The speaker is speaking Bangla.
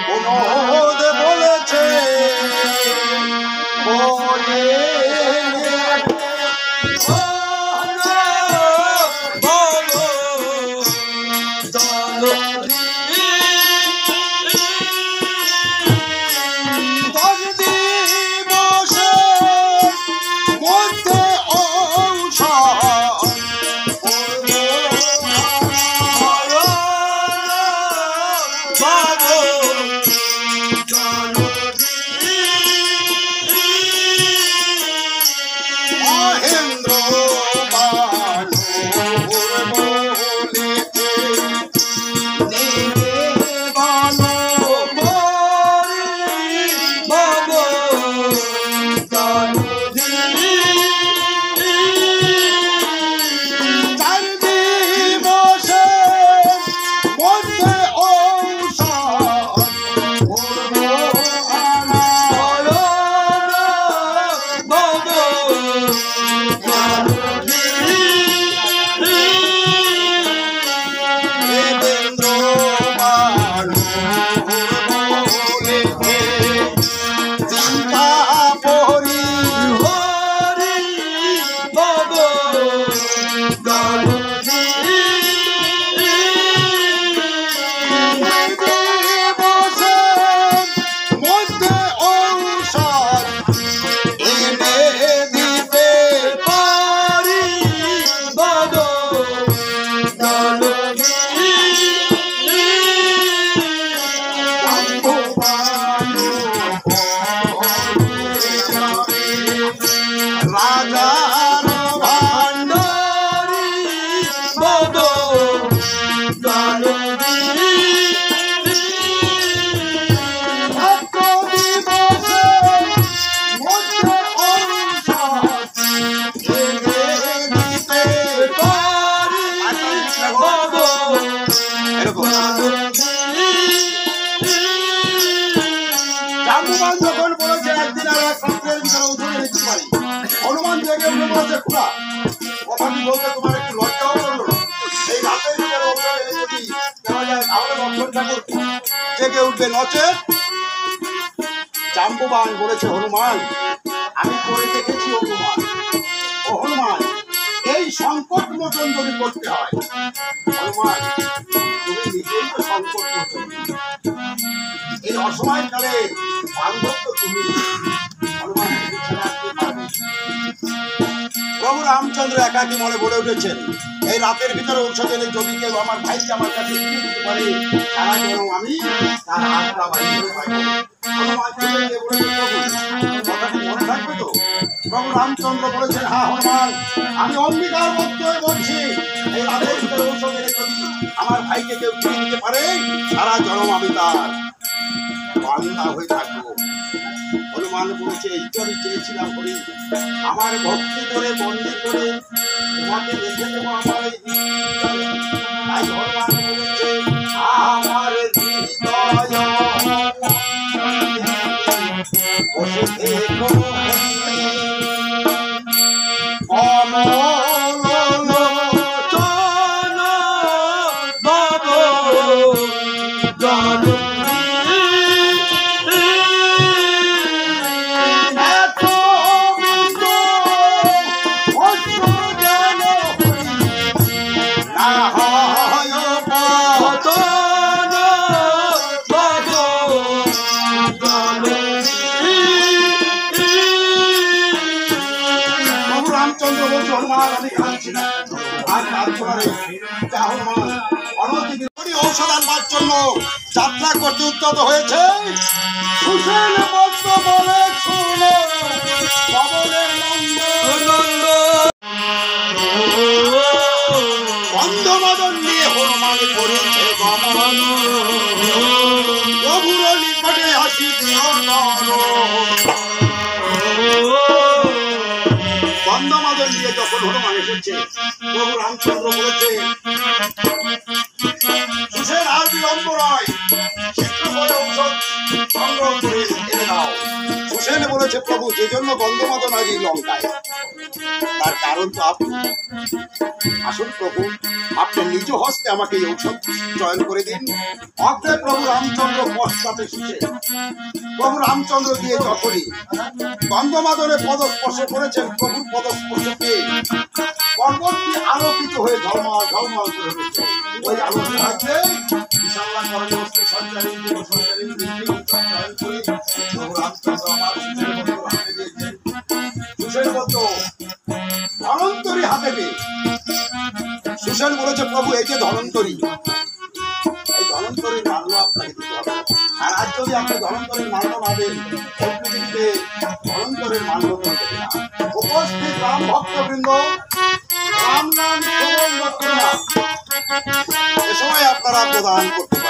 প্রমোদ বলেছে বলে জেগে উঠবে নচেত জাম্বুবান বলেছে হনুমান আমি করে দেখেছি হনুমান ও হনুমান এই সংকট মোচন যদি করতে হয় হনুমান তুমি নিজেই তো সংকট মোচন এই অসময়কালে বান্ধব তো তুমি হনুমান প্রভু রামচন্দ্র একাকী মনে বলে উঠেছেন এই রাতের ভিতরে ঔষধ এনে যদি কেউ আমার ভাইকে আমার কাছে দিয়ে দিতে পারে তারা যেন আমি তার হাতটা বাইরে কথাটি মনে থাকবে তো প্রভু রামচন্দ্র বলেছেন হ্যাঁ হনুমান আমি অম্বিকার মধ্যে বলছি এই রাতের ভিতরে ঔষধ এনে যদি আমার ভাইকে কেউ দিয়ে দিতে পারে সারা জনম আমি তার বান্দা হয়ে থাকবো হনুমান বলছে এইটা আমি চেয়েছিলাম হরি আমার ভক্তি করে বন্দী করে তোমাকে রেখে দেবো আমার এই তাই হনুমান বলেছে আমার হৃদয় বসে থেকো ঔষধ আনবার জন্য যাত্রা করতে উদ্যত হয়েছে সুসেন বদ্ধ বলে শুনো বন্ধমদন নিয়ে হনুমান করেছে গমন প্রভুর নিকটে আসি বন্ধমদন নিয়ে যখন হনুমান এসেছে প্রভু রামচন্দ্র বলেছে সুসেন আর বিলম্ব নয় শীঘ্র করে ঔষধ সংগ্রহ করে এনে দাও সুসেন বলেছে প্রভু যে জন্য বন্ধমদন আজ এই লঙ্কায় তার কারণ তো আপনি আসুন প্রভু, আপনি নিজ হস্তে আমাকে এই ঔষধ চয়ন করে দিন। অগ্রে প্রভু রামচন্দ্র পশ্চাতে শুষে প্রভু রামচন্দ্র দিয়ে যখনই গন্ধমাদনে পদস্পর্শ করেছেন, প্রভুর পদস্পর্শ পেয়ে পর্বতটি আলোকিত হয়ে ঝলমল ঝলমল করে উঠেছে। ওই আলোর সাহায্যে বিশালা করণে হস্তে সঞ্চারী দেব সঞ্চারী চয়ন করে প্রভু রামচন্দ্র আমার সুষের মতো ধনন্তরী হাতে পেয়ে সুষেন বলেছে, প্রভু এই যে ধনন্তরী, এই ধনন্তরীর মাল্য আপনাকে দিতে হবে। আর আজ যদি আপনি ধনন্তরীর মাল্য না দেন, এই পৃথিবীতে ধনন্তরীর মাল্য করতে না। উপস্থিত রাম ভক্তবৃন্দ, রাম নাম এ সময় আপনারা প্রদান করতে পারেন।